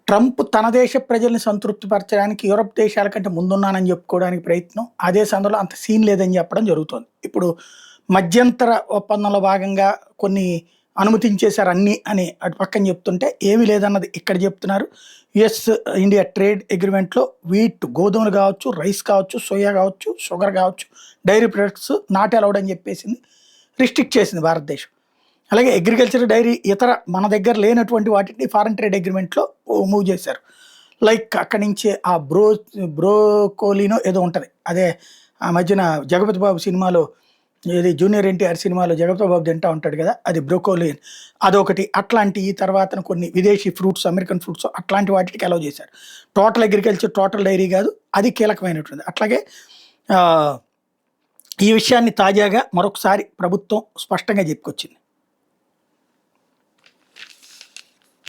Trump తన దేశ ప్రజల్ని సంతృప్తిపరచడానికి యూరప్ దేశాల కంటే ముందున్నానని చెప్పుకోవడానికి ప్రయత్నం. అదే సందర్భంలో అంత సీన్ లేదని చెప్పడం జరుగుతోంది. ఇప్పుడు మధ్యంతర ఒప్పందంలో భాగంగా కొన్ని అనుమతించేశారు అన్నీ అని అటు పక్కన చెప్తుంటే, ఏమీ లేదన్నది ఇక్కడ చెప్తున్నారు. యుఎస్ ఇండియా ట్రేడ్ అగ్రిమెంట్‌లో వీట్, గోధుమలు కావచ్చు, రైస్ కావచ్చు, సోయా కావచ్చు, షుగర్ కావచ్చు, డైరీ ప్రొడక్ట్స్ నాట్ అలౌడ్ అని చెప్పేసింది. రిస్ట్రిక్ట్ చేసింది భారతదేశం. అలాగే అగ్రికల్చర్, డైరీ ఇతర మన దగ్గర లేనటువంటి వాటిని ఫారెన్ ట్రేడ్ అగ్రిమెంట్‌లో మూవ్ చేశారు. లైక్ అక్కడి నుంచి ఆ బ్రోకోలీనో ఏదో ఉంటది. అదే ఆ మధ్యన 'జగపతి బాబు' సినిమాలో, ఏది జూనియర్ ఎన్టీఆర్ సినిమాలో జగపతి బాబు తింటా ఉంటాడు కదా! అది బ్రోకోలీ అదొకటి. అట్లాంటియి తర్వాతన కొన్ని విదేశీ ఫ్రూట్స్, అమెరికన్ ఫ్రూట్స్ అట్లాంటి వాటికి అలౌ చేశారు. టోటల్ అగ్రికల్చర్, టోటల్ డైరీ కాదు. అది కీలకమైనటువంటిది. అట్లాగే ఆహ్, ఈ విషయాన్ని తాజాగా మరొకసారి ప్రభుత్వం స్పష్టంగా చెప్పుకొచ్చింది.